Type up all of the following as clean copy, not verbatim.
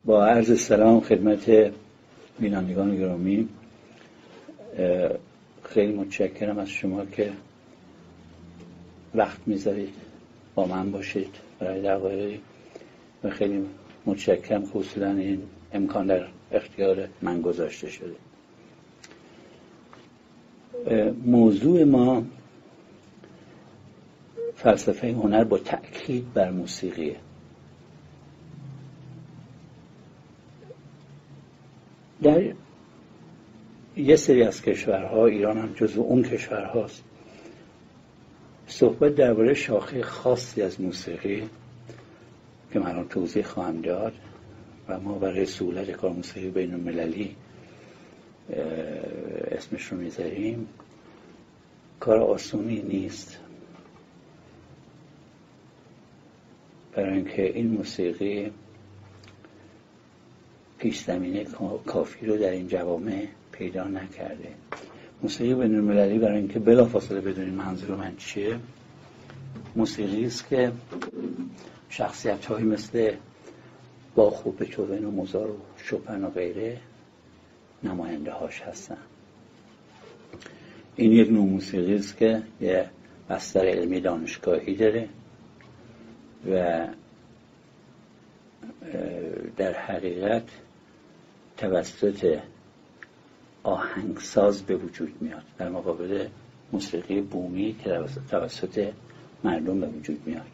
با عرض سلام خدمت بینندگان گرامی، خیلی متشکرم از شما که وقت میذارید با من باشید برای دقایقی و خیلی متشکرم که اصولا این امکان در اختیار من گذاشته شده. موضوع ما فلسفه هنر با تأکید بر موسیقیه. در یه سری از کشورها، ایران هم جزو اون کشورهاست، صحبت درباره شاخه خاصی از موسیقی که من الان توضیح خواهم داد و ما برای سهولت کار موسیقی بین المللی اسمش رو میذاریم، کار آسونی نیست، برای اینکه این موسیقی پیش زمینه کافی رو در این جوامع پیدا نکرده. موسیقی بین المللی برای اینکه بلافاصله بدونید منظور من چیه، موسیقی است که شخصیت‌هایی مثل باخ و بتهوون و موزار و شوپن و غیره نماینده هاش هستن. این یک نوع موسیقی است که یه بستر علمی دانشگاهی داره و در حقیقت توسط آهنگساز به وجود میاد در مقابل موسیقی بومی که توسط مردم به وجود میاد.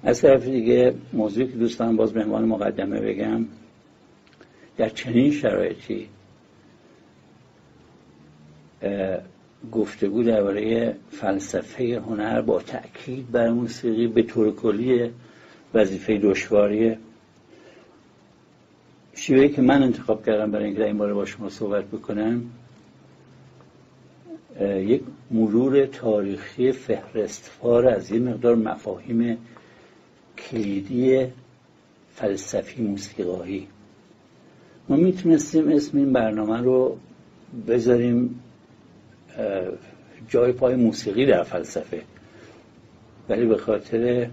از طرف دیگه موضوعی که دوستان باز به عنوان مقدمه بگم، در چنین شرایطی گفتگو درباره فلسفه هنر با تأکید بر موسیقی به طور کلی وظیفه دشواریه. شیوهی که من انتخاب کردم برای اینکه در این باره با شما صحبت بکنم، یک مرور تاریخی فهرستوار از یه مقدار مفاهیم کلیدی فلسفی موسیقایی. ما میتونستیم اسم این برنامه رو بذاریم جای پای موسیقی در فلسفه، ولی به خاطر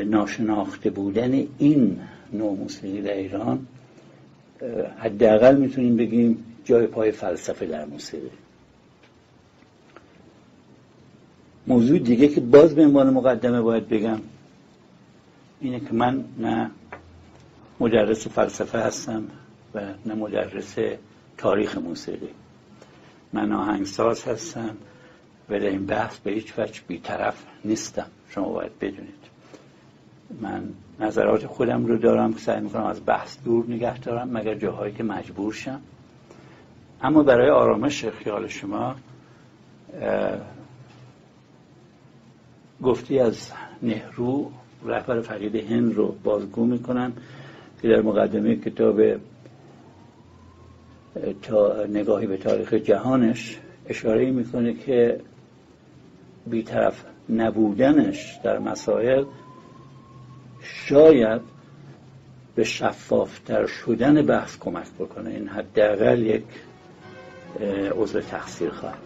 ناشناخته بودن این نوع موسیقی در ایران حداقل میتونیم بگیم جای پای فلسفه در موسیقی. موضوع دیگه که باز به عنوان مقدمه باید بگم اینه که من نه مدرس فلسفه هستم و نه مدرس تاریخ موسیقی. من آهنگساز هستم و در این بحث به هیچ وجه بی‌طرف نیستم. شما باید بدونید من نظرات خودم رو دارم که سعی میکنم از بحث دور نگه دارم مگر جاهایی که مجبور شم. اما برای آرامش خیال شما گفتی از نهرو، رهبر فقید هند رو بازگو میکنم که در مقدمه کتاب نگاهی به تاریخ جهانش اشاره میکنه که بی‌طرف نبودنش در مسائل شاید به شفافتر شدن بحث کمک بکنه. این حداقل یک عذر تقصیر خواهد.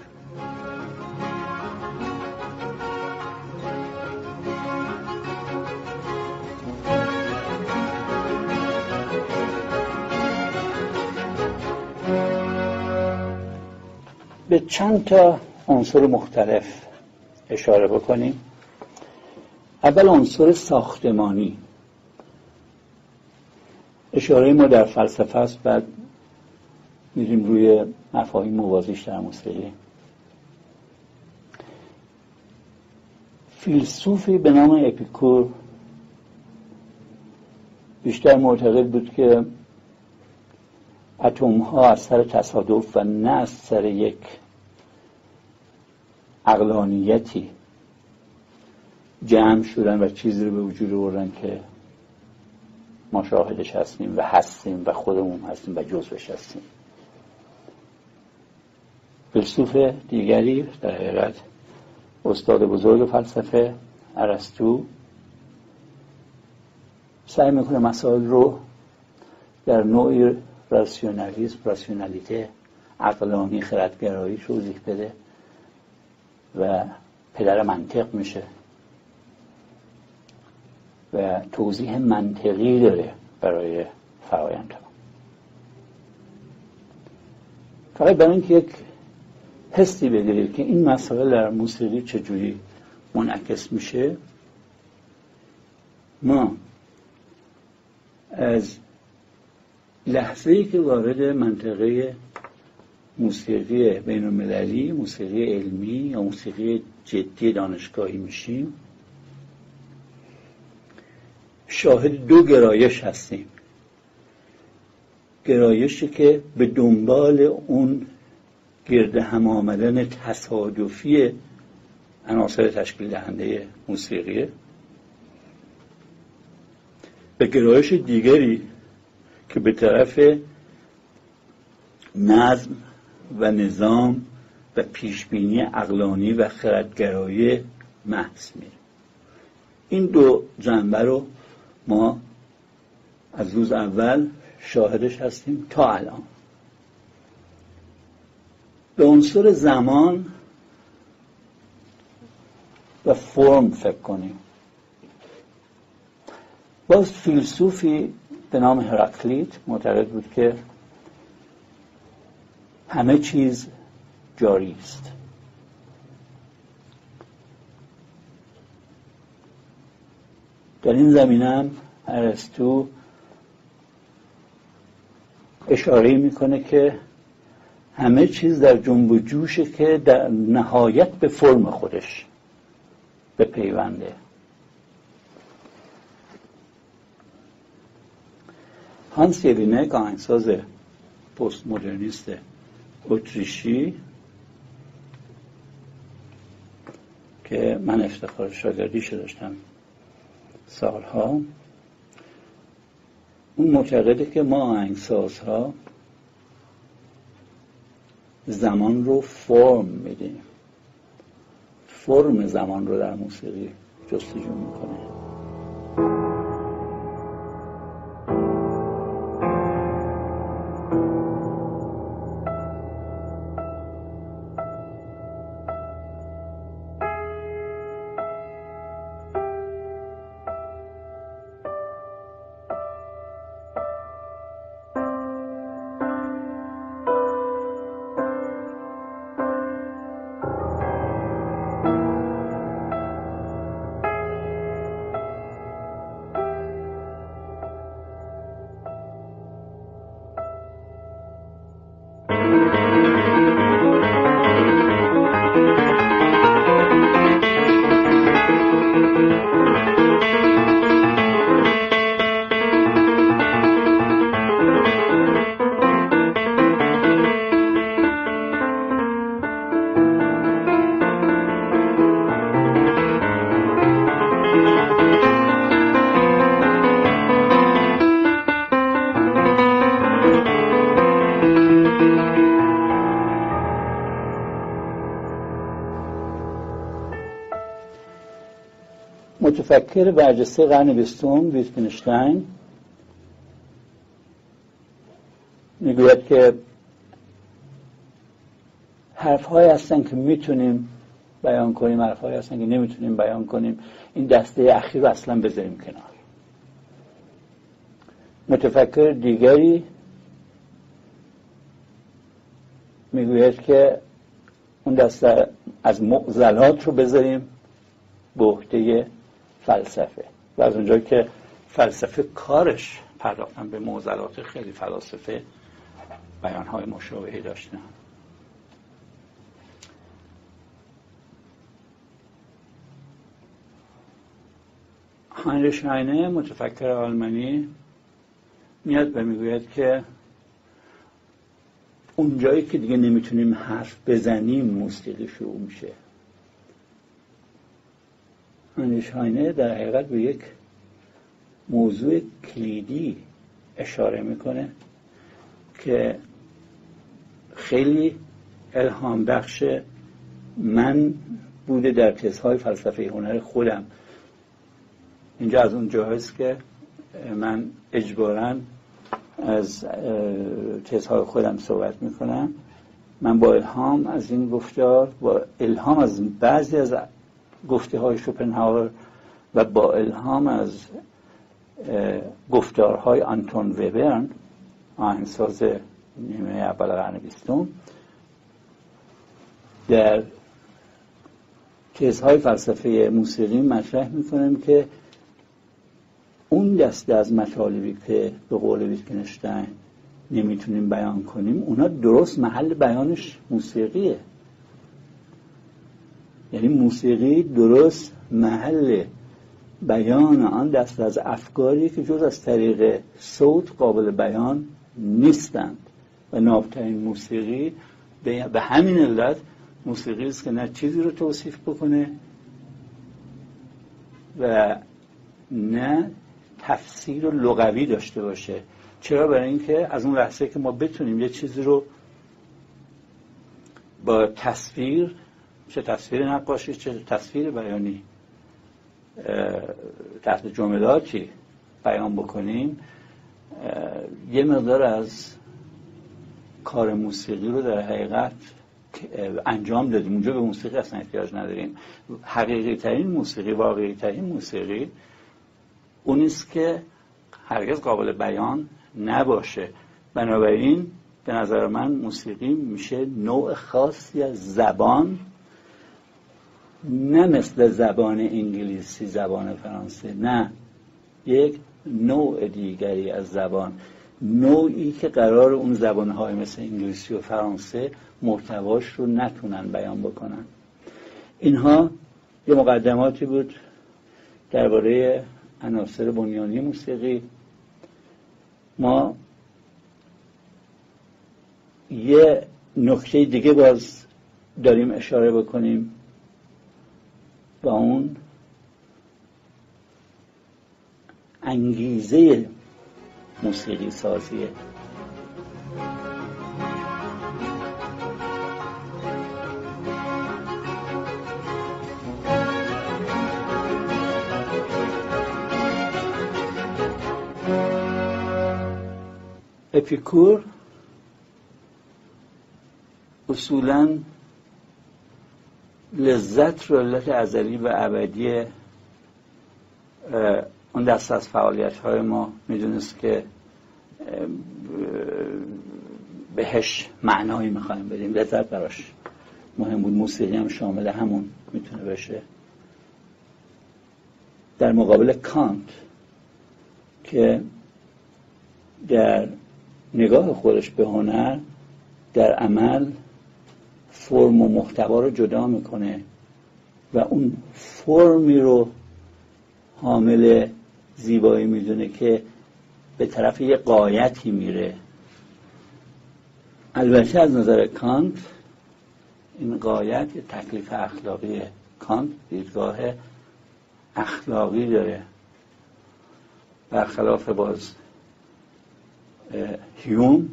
به چند تا عنصر مختلف اشاره بکنیم. اول عنصر ساختمانی. اشاره ما در فلسفه است، بعد میریم روی مفاهیم موازیش در موسیقی. فیلسوفی به نام اپیکور بیشتر معتقد بود که اتم ها از سر تصادف و نه از سر یک عقلانیتی جمع شدن و چیزی رو به وجود آوردن که ما شاهدش هستیم و هستیم و خودمون هستیم و جزوش هستیم. فیلسوف دیگری در حقیقت استاد بزرگ فلسفه ارسطو سعی میکنه مسائل رو در نوعی راسیونالیته عقلانی خردگرایی توضیح بده و پدر منطق میشه و توضیح منطقی داره برای فرآیندها. فقط برای اینکه یک حسی بگیرید که این مسائل در موسیقی چجوری منعکس میشه، ما از لحظه‌ای که وارد منطقه موسیقی بین المللی، موسیقی علمی یا موسیقی جدی دانشگاهی میشیم شاهد دو گرایش هستیم. گرایشی که به دنبال اون گرد هم آمدن تصادفی عناصر تشکیل دهنده موسیقیه و گرایش دیگری که به طرف نظم و نظام و پیشبینی عقلانی و خردگرایی محض میره. این دو جنبه رو ما از روز اول شاهدش هستیم تا الان. به عنصر زمان و فرم فکر کنیم. باز فیلسوفی به نام هراکلیت معتقد بود که همه چیز جاری است. در این زمینه هم ارسطو اشاره میکنه که همه چیز در جنب و جوشه که در نهایت به فرم خودش به پیونده. هانس یلینک آهنگساز پست مدرنیست اتریشی که من افتخار شاگردیش داشتم سالها، اون معتقده که ما آهنگسازها زمان رو فرم میدیم، فرم زمان رو در موسیقی جستجو میکنه. متفکر برجسته قرن بیستم ویتگنشتاین میگوید که حرف‌هایی هستن که میتونیم بیان کنیم، حرف‌هایی هستن که نمیتونیم بیان کنیم. این دسته اخیر رو اصلا بذاریم کنار. متفکر دیگری میگوید که اون دسته از معضلات رو بذاریم به عهده فلسفه و از اونجایی که فلسفه کارش پرداختن به معضلات، خیلی فلاسفه بیانهای مشابهی داشتن. هاینریش هاینه متفکر آلمانی میاد و میگوید که اونجایی که دیگه نمیتونیم حرف بزنیم موسیقی شروع میشه. هاینریش هاینه در حقیقت به یک موضوع کلیدی اشاره میکنه که خیلی الهام بخش من بوده در تزهای فلسفه هنر خودم. اینجا از اون جاهاست که من اجباراً از تزهای خودم صحبت میکنم. من با الهام از این گفتار، با الهام از بعضی از گفته های شوپنهاور و با الهام از گفتارهای آنتون وبرن، آهنگساز نیمه اول قرن بیستم، در تزهای فلسفه موسیقی مطرح میکنم که اون دسته از مطالبی که به قول ویتگنشتاین نمیتونیم بیان کنیم، اونا درست محل بیانش موسیقیه. یعنی موسیقی درست محل بیان آن دسته از افکاری که جز از طریق صوت قابل بیان نیستند و نابترین موسیقی به همین علت موسیقی است که نه چیزی رو توصیف بکنه و نه تفسیر لغوی داشته باشه. چرا؟ برای اینکه از اون لحظه که ما بتونیم یه چیزی رو با تصویر، چه تصویر نقاشی چه تصویر بیانی، تحت جملاتی بیان بکنیم، یه مقدار از کار موسیقی رو در حقیقت انجام دادیم. اونجا به موسیقی اصلا احتیاج نداریم. حقیقی ترین موسیقی، واقعی ترین موسیقی اونیست که هرگز قابل بیان نباشه. بنابراین به نظر من موسیقی میشه نوع خاصی از زبان، نه مثل زبان انگلیسی، زبان فرانسه، نه، یک نوع دیگری از زبان، نوعی که قرار اون زبانهای مثل انگلیسی و فرانسه محتواش رو نتونن بیان بکنن. اینها یه مقدماتی بود درباره عناصر بنیانی موسیقی. ما یه نکته دیگه باز داریم اشاره بکنیم و اون انگیزه موسیقی سازیه. اپیکور اصولاً لذت رو علت ازلی و ابدی اون دست از فعالیت‌های ما میدونست که بهش معنایی میخوایم بدیم، لذت براش مهم بود. موسیقی هم شامل همون میتونه بشه. در مقابل کانت که در نگاه خودش به هنر در عمل فرم و محتوا رو جدا میکنه و اون فرمی رو حامل زیبایی میدونه که به طرف یه غایتی میره. البته از نظر کانت این غایت یه تکلیف اخلاقیه. کانت دیدگاه اخلاقی داره، برخلاف باز هیوم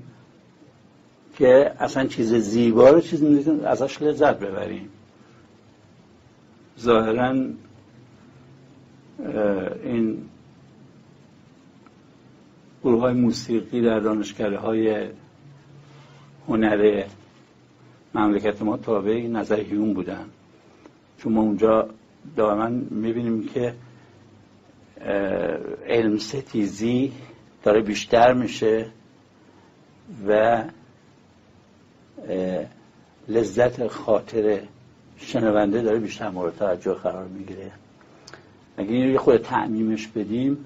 که اصلا چیز زیبا رو چیز میدونیم ازش لذت ببریم. ظاهراً این گروه های موسیقی در دانشکده‌های هنر مملکت ما تابع نظر هیوم بودن، چون ما اونجا دائما میبینیم که علم ستیزی داره بیشتر میشه و لذت خاطر شنونده داره بیشتر مورد توجه قرار میگیره. اگه این رو خود تعمیمش بدیم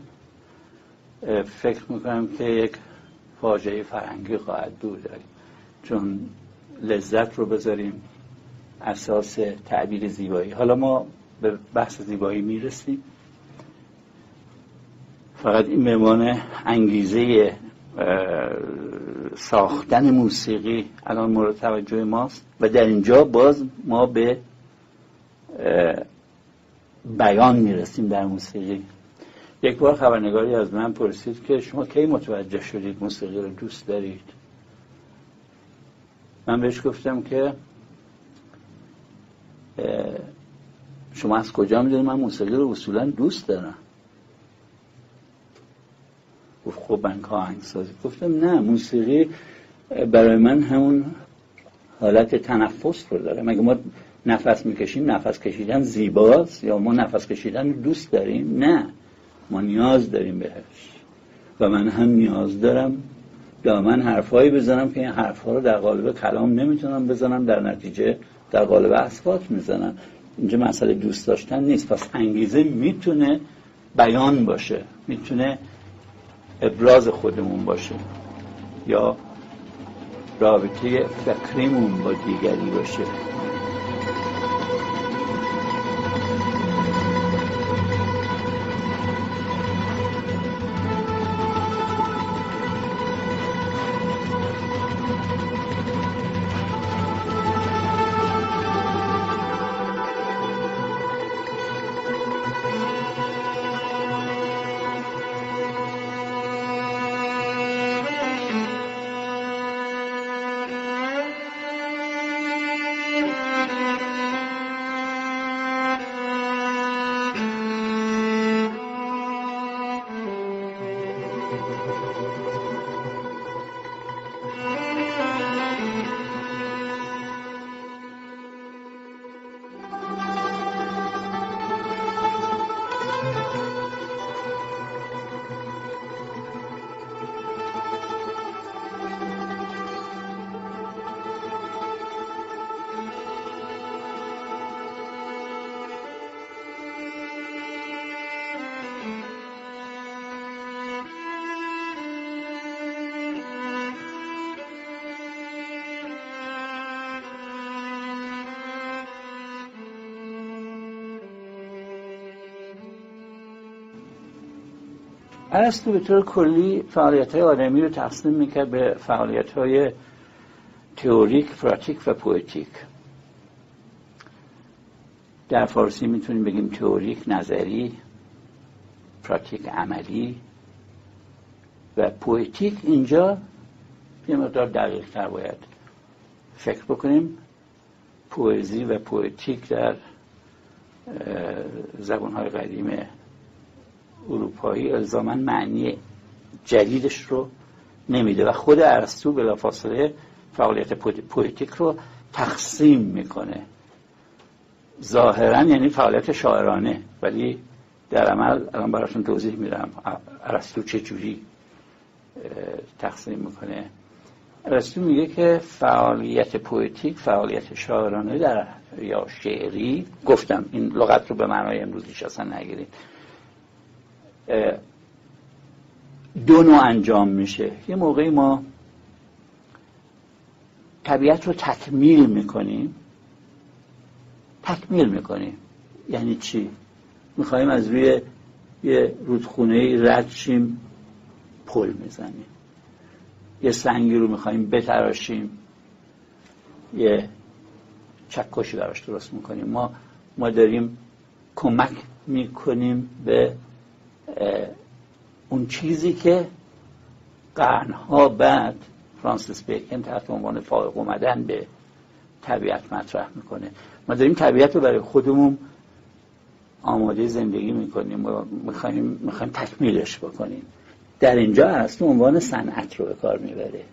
فکر میکنم که یک فاجعه فرهنگی خواهد بود، چون لذت رو بذاریم اساس تعبیر زیبایی. حالا ما به بحث زیبایی میرسیم، فقط این بهمان انگیزه ساختن موسیقی الان مورد توجه ماست و در اینجا باز ما به بیان میرسیم در موسیقی. یک بار خبرنگاری از من پرسید که شما کی متوجه شدید موسیقی رو دوست دارید؟ من بهش گفتم که شما از کجا میدونید من موسیقی رو اصولا دوست دارم؟ گفت خب من آهنگسازی. گفتم نه، موسیقی برای من همون حالت تنفس رو داره. مگه ما نفس میکشیم نفس کشیدن زیباست یا ما نفس کشیدن رو دوست داریم؟ نه، ما نیاز داریم بهش و من هم نیاز دارم دائما حرفایی بزنم که این حرفها رو در قالب کلام نمیتونم بزنم، در نتیجه در قالب اصوات میزنم. اینجا مسئله دوست داشتن نیست. پس انگیزه میتونه بیان باشه، میتونه ابراز خودمون باشه یا رابطه فکریمون با دیگری باشه. ارسطو به طور کلی فعالیت‌های آدمی رو تقسیم می‌کرد به فعالیت‌های تئوریک، پراتیک و پوئتیک. در فارسی میتونیم بگیم تئوریک نظری، پراتیک عملی و پوئتیک. اینجا یه مقدار دقیق‌تر باید فکر بکنیم. پوئزی و پوئتیک در زبان‌های قدیم اروپایی الزاماً معنی جدیدش رو نمیده و خود ارسطو بلافاصله فعالیت پوئتیک رو تقسیم میکنه. ظاهراً یعنی فعالیت شاعرانه، ولی در عمل الان براتون توضیح میدم ارسطو چه جوری تقسیم میکنه. ارسطو میگه که فعالیت پوئتیک، فعالیت شاعرانه در یا شعری، گفتم این لغت رو به معنای امروزیش اصلا نگیرید، دو نوع انجام میشه. یه موقعی ما طبیعت رو تکمیل میکنیم. یعنی چی؟ میخوایم از روی یه رودخونه رد شیم پل میزنیم، یه سنگی رو میخواییم بتراشیم یه چکشی براش درست میکنیم. ما داریم کمک میکنیم به اون چیزی که قرنها بعد فرانسیس بیکن تحت عنوان فائق اومدن به طبیعت مطرح میکنه. ما داریم طبیعت رو برای خودمون آماده زندگی میکنیم و میخوایم تکمیلش بکنیم. در اینجا هست عنوان صنعت رو به کار میبره.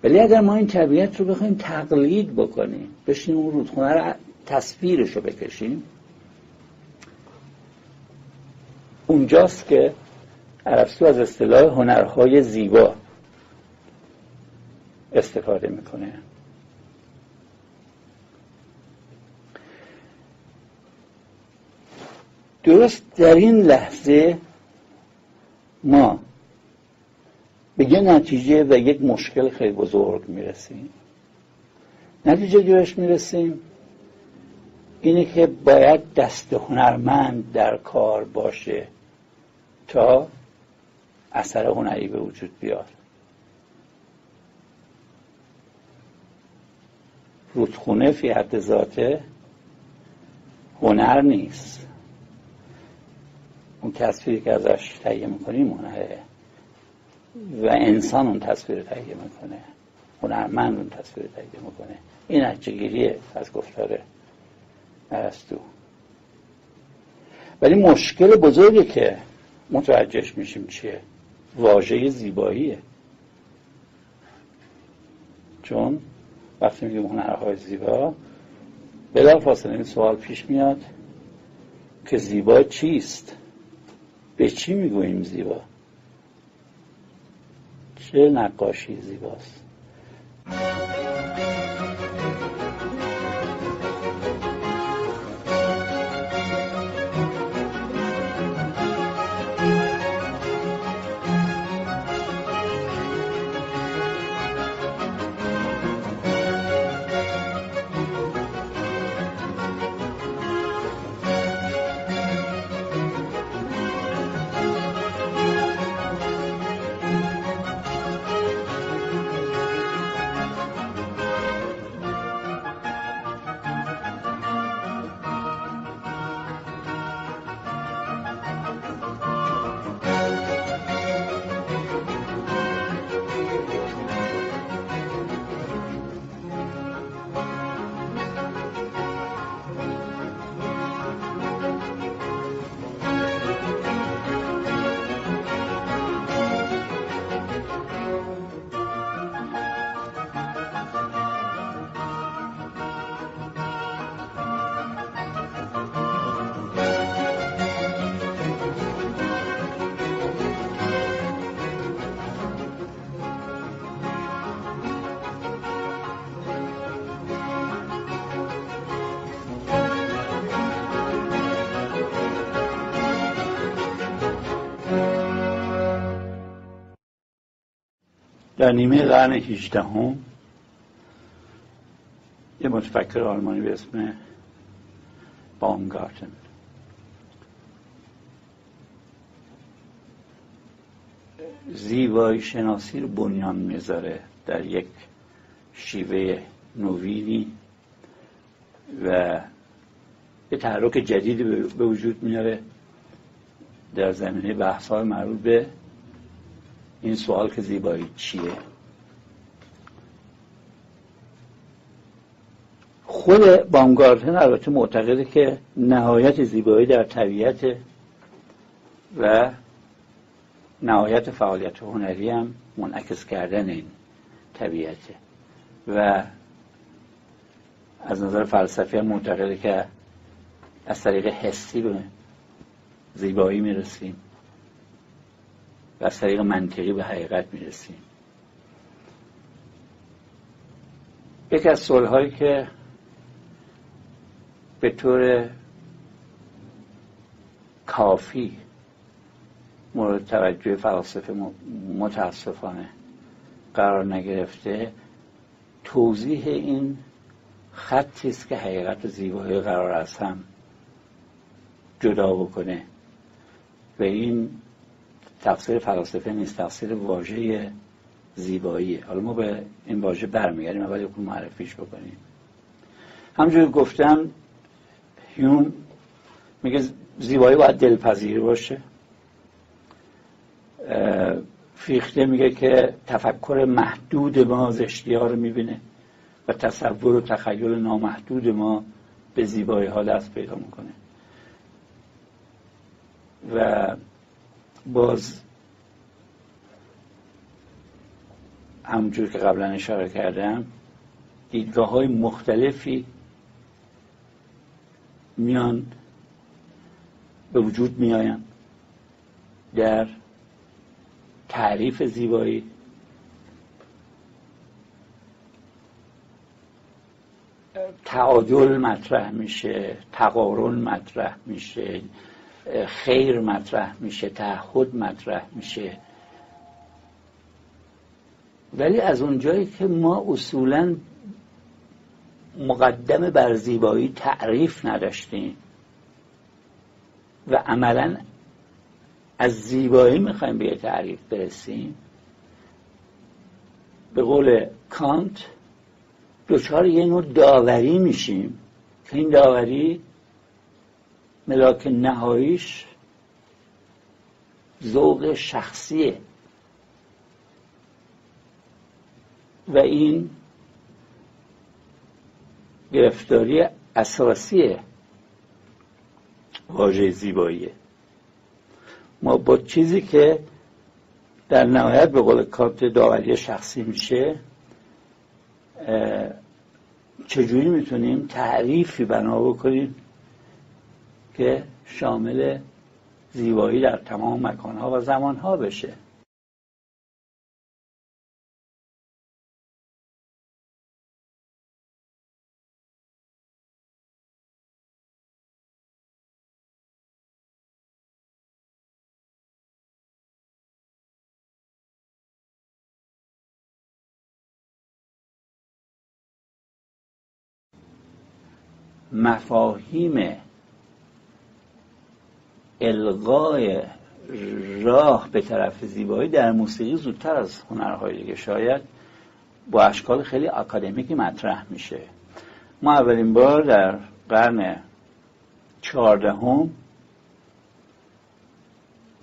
ولی اگر ما این طبیعت رو بخوایم تقلید بکنیم، بشیم اون رودخونه رو تصویرش رو بکشیم، اونجاست که ارسطو از اصطلاح هنرهای زیبا استفاده میکنه. درست در این لحظه ما به یه نتیجه و یک مشکل خیلی بزرگ میرسیم. نتیجه گیرش میرسیم اینه که باید دست هنرمند در کار باشه تا اثر هنری به وجود بیاد. رودخونه فی حد ذاته هنر نیست. اون تصویری که ازش تهیه میکنیم هنره و انسان اون تصویر تهیه میکنه، هنرمند اون تصویر تهیه میکنه. این نتیجه‌گیریه از گفتار ارسطو. ولی مشکل بزرگی که متوجهش میشیم چیه؟ واژه زیباییه. چون وقتی میگیم هنرهای زیبا، بلافاصله این سوال پیش میاد که زیبا چیست؟ به چی میگوییم زیبا؟ چه نقاشی زیباست؟ در نیمه قرن 18 یه متفکر آلمانی به اسم بامگارتن زیبایی شناسی رو بنیان میذاره در یک شیوه نوینی و یه تحرک جدیدی به وجود میاره در زمینه بحث‌های مربوط به این سوال که زیبایی چیه. خود بامگارتن البته معتقده که نهایت زیبایی در طبیعت و نهایت فعالیت هنری هم منعکس کردن این طبیعته و از نظر فلسفی هم معتقده که از طریق حسی به زیبایی میرسیم و از طریق منطقی به حقیقت میرسیم. یکی از سوالهایی که به طور کافی مورد توجه فلاسفه متاسفانه قرار نگرفته توضیح این خطی است که حقیقت و زیبایی قرار از هم جدا بکنه و این تفسیر فلاسفه نیست، تفسیر واژه زیباییه. حالا ما به این واژه برمیگردیم، اول یکون معرفیش بکنیم. همونجور گفتم هیوم میگه زیبایی باید دلپذیر باشه. فیخته میگه که تفکر محدود ما زشتی ها رو میبینه و تصور و تخیل نامحدود ما به زیبایی ها دست پیدا میکنه. و باز همونجور که قبلا اشاره کردم دیدگاه های مختلفی میان به وجود میآیند در تعریف زیبایی. تعادل مطرح میشه، تقارن مطرح میشه، خیر مطرح میشه، تعهد مطرح میشه. ولی از اونجایی که ما اصولاً مقدم بر زیبایی تعریف نداشتیم و عملاً از زیبایی میخوایم به یه تعریف برسیم، به قول کانت دچار یه نوع داوری میشیم که این داوری ملاک نهاییش ذوق شخصیه و این گرفتاری اساسی واژه زیباییه. ما با چیزی که در نهایت به قول کانت داوری شخصی میشه چجوری میتونیم تعریفی بنا بکنیم که شامل زیبایی در تمام مکانها و زمانها بشه. مفاهیم الغای راه به طرف زیبایی در موسیقی زودتر از هنرهای دیگه شاید با اشکال خیلی اکادمیکی مطرح میشه. ما اولین بار در قرن 14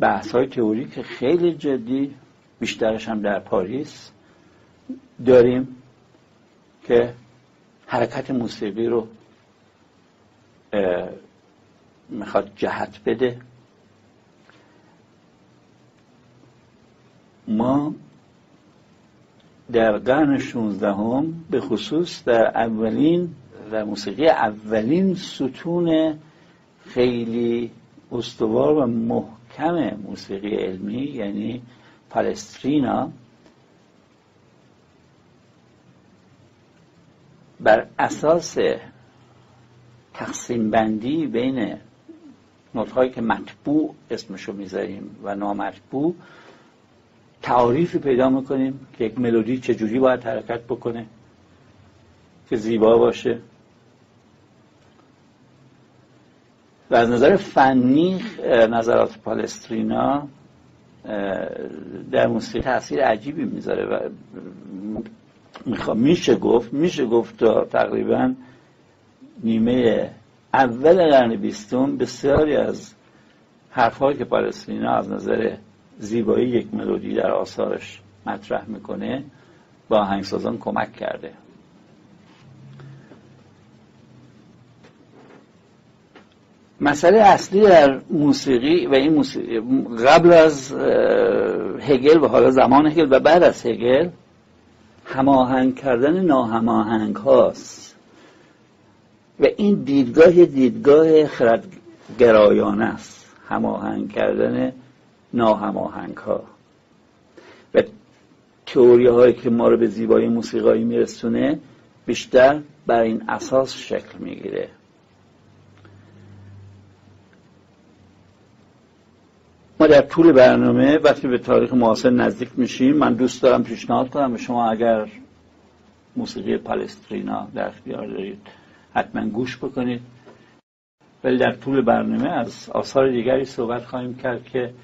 بحث‌های تئوریک خیلی جدی، بیشترش هم در پاریس، داریم که حرکت موسیقی رو میخواد جهت بده. ما در قرن 16 به خصوص در موسیقی اولین ستون خیلی استوار و محکم موسیقی علمی یعنی پالسترینا بر اساس تقسیم بندی بین نوت‌هایی که مطبوع اسمشو میذاریم و نامطبوع تعاریفی پیدا میکنیم که یک ملودی چجوری باید حرکت بکنه که زیبا باشه و از نظر فنی نظرات پالسترینا در موسیقی تاثیر عجیبی میذاره و میشه گفت تا تقریبا نیمه اول قرن 20 بسیاری از حرف‌هایی که پالسترینا از نظر زیبایی یک ملودی در آثارش مطرح میکنه با آهنگسازان کمک کرده. مسئله اصلی در موسیقی و این موسیقی قبل از هگل و حالا زمان هگل و بعد از هگل هماهنگ کردن ناهماهنگ هاست و این دیدگاه خردگرایانه است، هماهنگ کردن ناهماهنگ ها و تئوری هایی که ما رو به زیبایی موسیقایی میرسونه بیشتر بر این اساس شکل میگیره. ما در طول برنامه وقتی به تاریخ معاصر نزدیک میشیم من دوست دارم پیشنهاد کنم به شما اگر موسیقی پالسترینا در اختیار دارید حتما گوش بکنید. ولی در طول برنامه از آثار دیگری صحبت خواهیم کرد که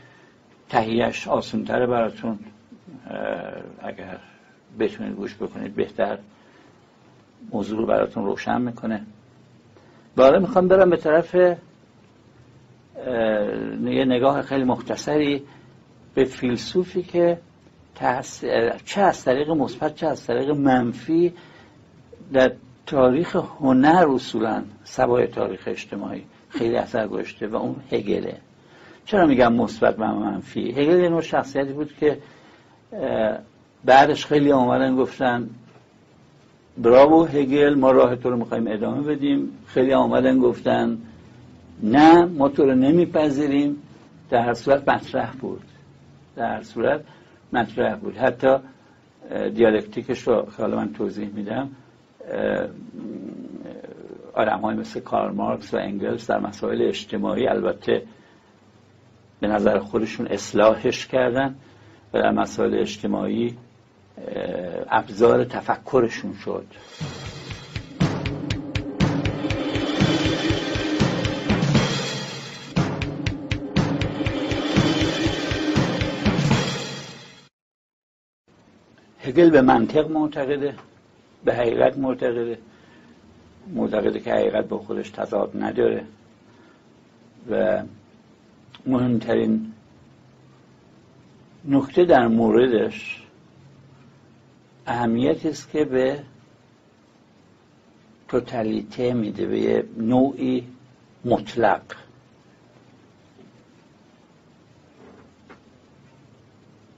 تهیه‌اش آسان‌تره براتون. اگر بتونید گوش بکنید بهتر، موضوع رو براتون روشن میکنه. حالا میخوام برم به طرف یه نگاه خیلی مختصری به فیلسوفی که چه از طریق مثبت چه از طریق منفی در تاریخ هنر اصولا سوای تاریخ اجتماعی خیلی اثر گذاشته و اون هگله. چرا میگم مثبت و منفی؟ هگل یه نوع شخصیتی بود که بعدش خیلی آمدن گفتن براو هگل، ما راه تو رو میخوایم ادامه بدیم. خیلی آمدن گفتن نه، ما تو رو نمیپذیریم. در هر صورت مطرح بود. حتی دیالکتیکش رو که حالا من توضیح میدم، آدم‌های مثل کارل مارکس و انگلس در مسائل اجتماعی البته به نظر خودشون اصلاحش کردن و در مسائل اجتماعی ابزار تفکرشون شد. هگل به منطق معتقده، به حقیقت معتقده که حقیقت با خودش تضاد نداره و مهمترین نکته در موردش اهمیتی است که به توتالیته میده، به یه نوعی مطلق.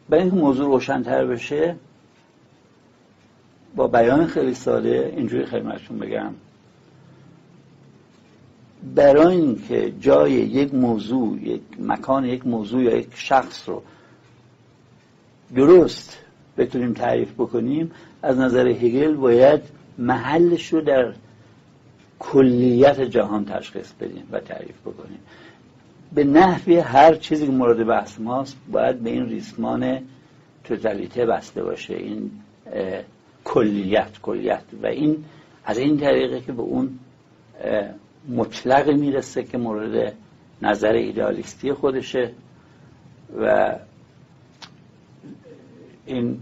برای اینکه موضوع روشن‌تر بشه با بیان خیلی ساده اینجوری خدمتتون بگم: برای اینکه جای یک موضوع، یک مکان یک موضوع یا یک شخص رو درست بتونیم تعریف بکنیم، از نظر هگل باید محلش رو در کلیت جهان تشخیص بدیم و تعریف بکنیم. به نحوی هر چیزی که مورد بحث ماست باید به این ریسمان توتالیته بسته باشه، این کلیت و این از این طریقه که به اون مطلق میرسه که مورد نظر ایدئالیستی خودشه و این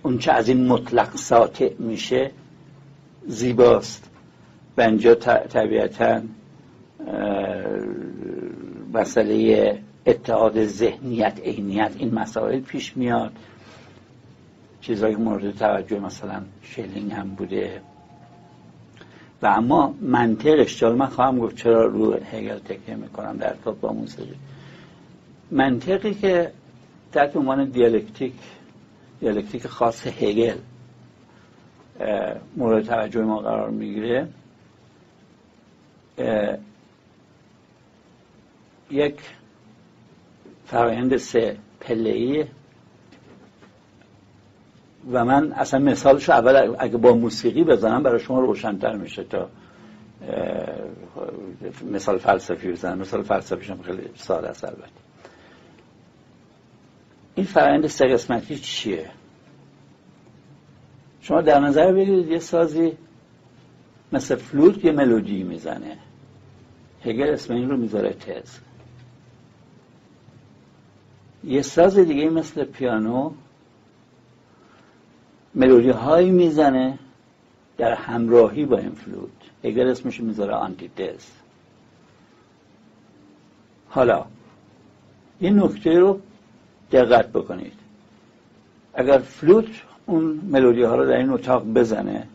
اون چه از این مطلق ساطع میشه زیباست. و اینجا طبیعتا مسئله اتحاد ذهنیت عینیت این مسائل پیش میاد، چیزایی مورد توجه مثلا شلینگ هم بوده. و اما منطقش، چرا من خواهم گفت چرا رو هگل تکیه میکنم در ارتباط با موسیقی، منطقی که تحت عنوان دیالکتیک خاص هگل مورد توجه ما قرار میگیره، یک فرآیند 3 پله‌ای و من اصلا مثالشو اول اگه با موسیقی بزنم برای شما روشن‌تر میشه تا مثال فلسفی بزنم. مثال فلسفیش هم خیلی ساده است. البته این فرآیند 3 قسمتی چیه؟ شما در نظر بگیرید یه سازی مثل فلوت یه ملودی میزنه، هگل اسم این رو میذاره تز. یه ساز دیگه مثل پیانو ملودی هایی میزنه در همراهی با این فلوت، هگل اسمش میذاره آنتیتز. حالا یه نکته رو دقت بکنید: اگر فلوت اون ملودی ها رو در این اتاق بزنه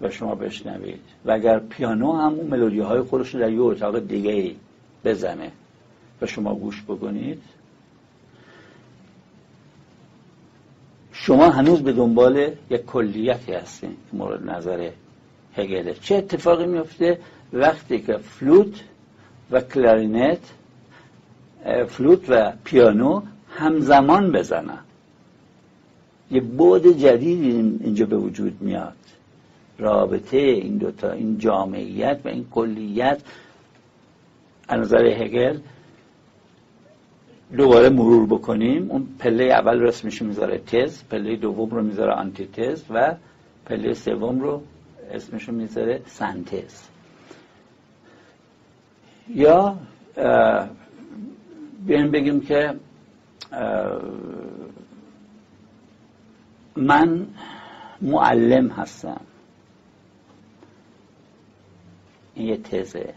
و شما بشنوید و اگر پیانو هم اون ملودی های خودش رو در یه اتاق دیگه بزنه و شما گوش بکنید، شما هنوز به دنبال یک کلیتی هستین که مورد نظر هگله. چه اتفاقی میفته وقتی که فلوت و کلارینت، فلوت و پیانو همزمان بزنن؟ یه بعد جدیدی اینجا به وجود میاد. رابطه این دوتا، این جامعیت و این کلیت، از نظر هگل دوباره مرور بکنیم. اون پله اول رو اسمش میذاره تز، پله دوم رو میذاره آنتیتز و پله سوم رو اسمش میذاره سنتز. یا بیایم بگیم که من معلم هستم، این یه تزه.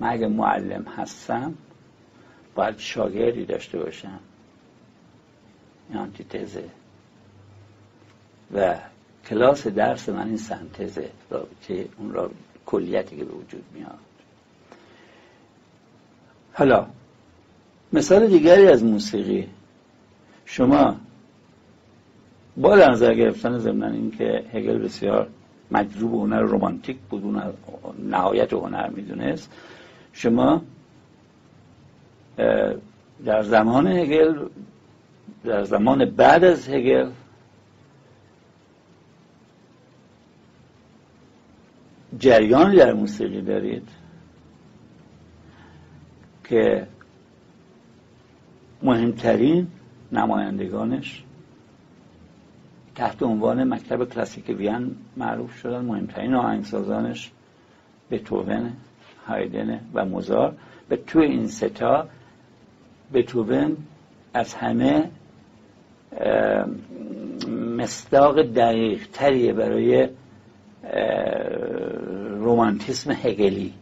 من اگه معلم هستم باید شاگردی داشته باشم، این آنتی تزه. و کلاس درس من این سنتزه، رابطه اون را کلیتی که به وجود میاد. حالا مثال دیگری از موسیقی، شما با در نظر گرفتن ضمن این که هگل بسیار مجذوب هنر رمانتیک بود، اون نهایت هنر میدونست، شما در زمان هگل، در زمان بعد از هگل، جریانی در موسیقی دارید که مهمترین نمایندگانش تحت عنوان مکتب کلاسیک وین معروف شدن. مهمترین آهنگسازانش بتهوون، هایدن و موزارت. و توی این ستا بتهوون از همه مصداق دقیق تریه برای رومانتیسم هگلی.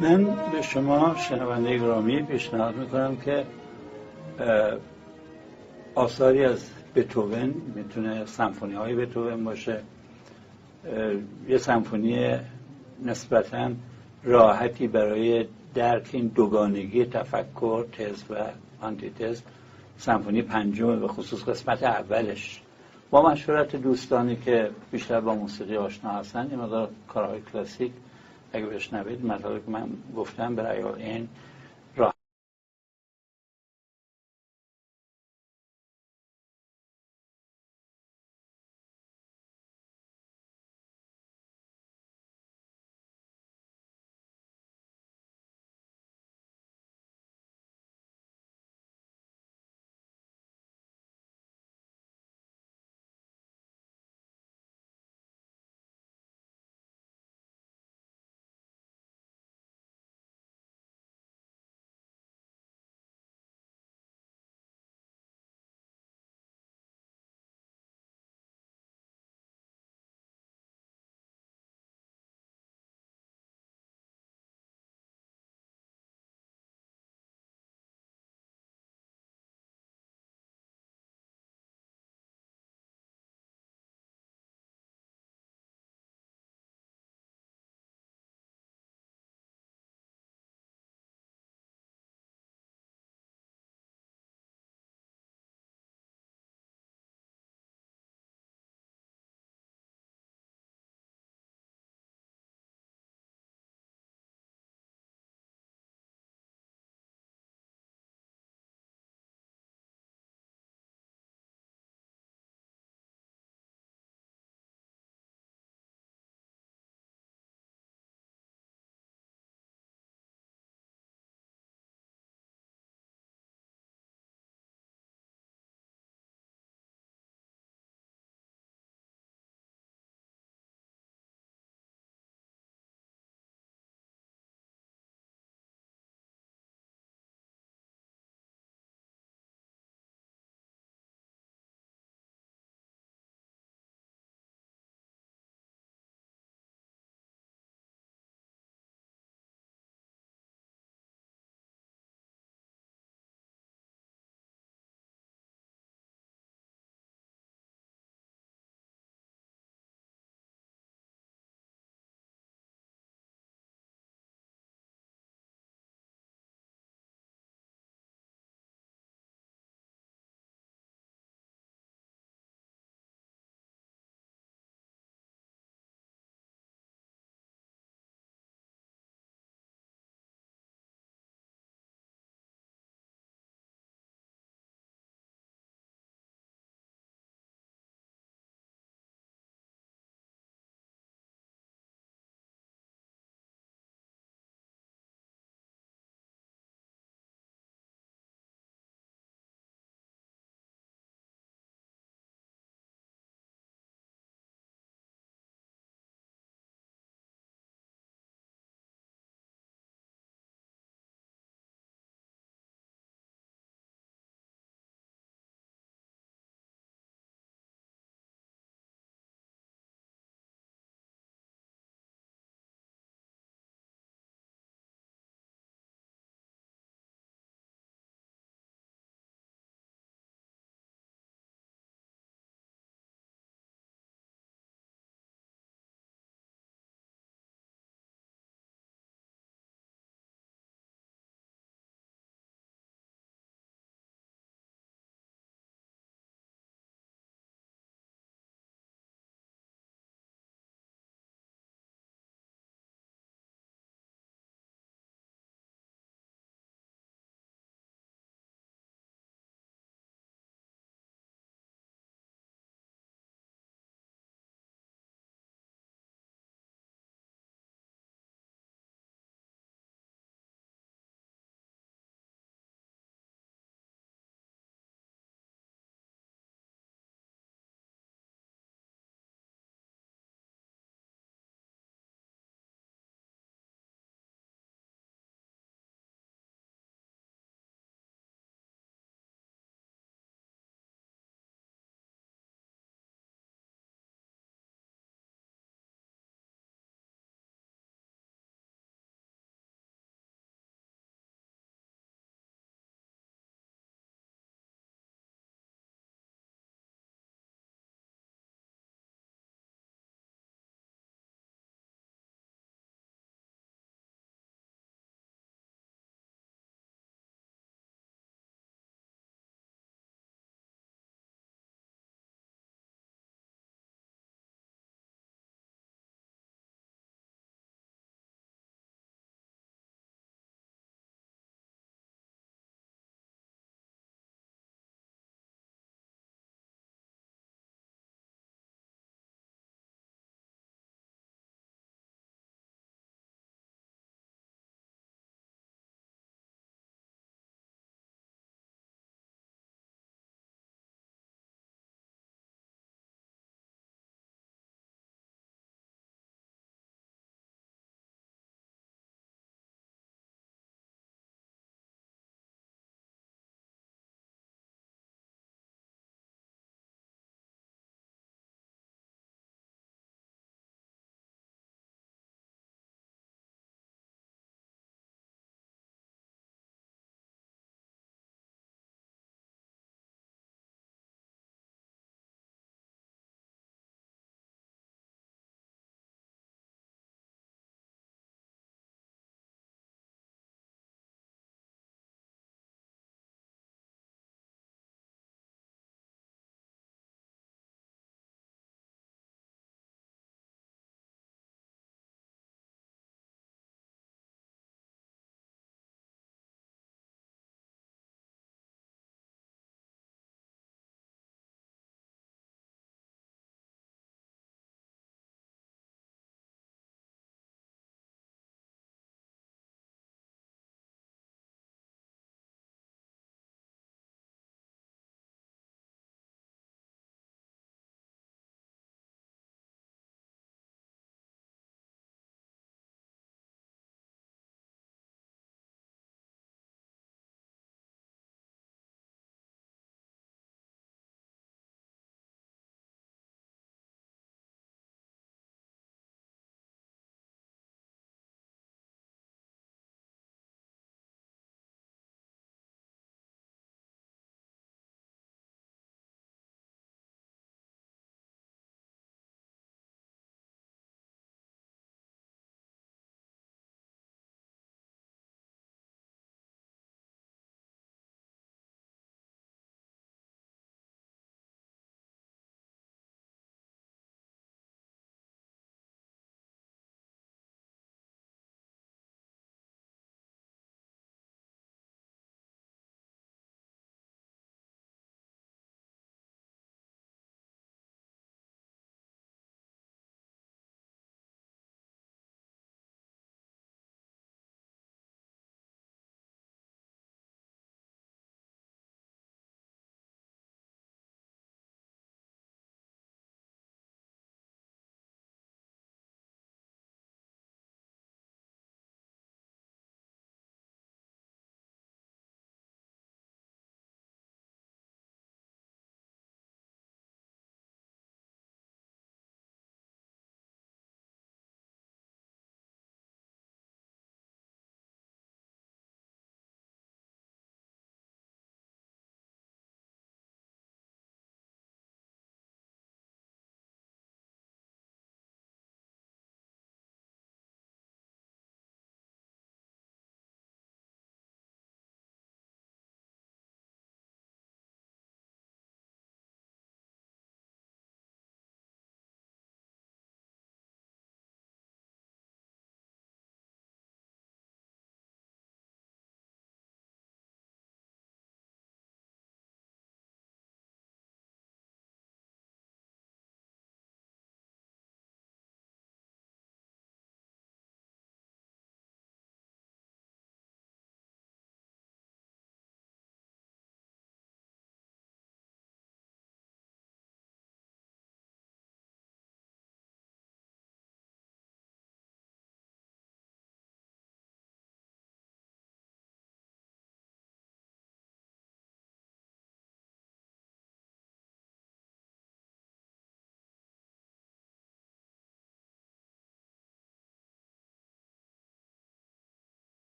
من به شما شنونده گرامی پیشنهاد میکنم که آثاری از بتهوون، میتونه سمفونی های بتهوون باشه، یه سمفونی نسبتاً راحتی برای درک این دوگانگی تفکر، تز و آنتی تز، سمفونی پنجم به خصوص قسمت اولش، با مشورت دوستانی که بیشتر با موسیقی آشنا هستن، این مقدار کارهای کلاسیک اگه بشنوید، مطالبی که من گفتم برای این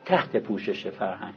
تحت پوشش فرهنگ.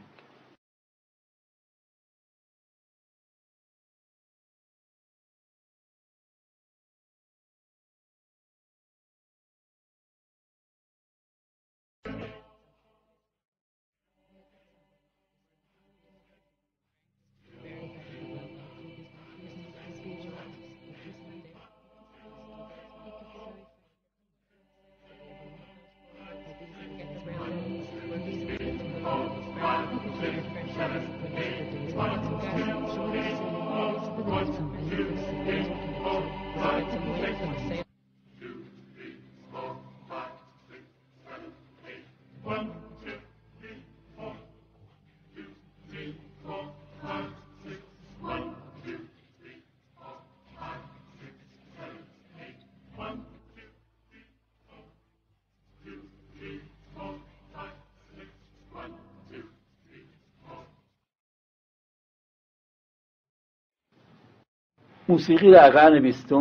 موسیقی در قرن 20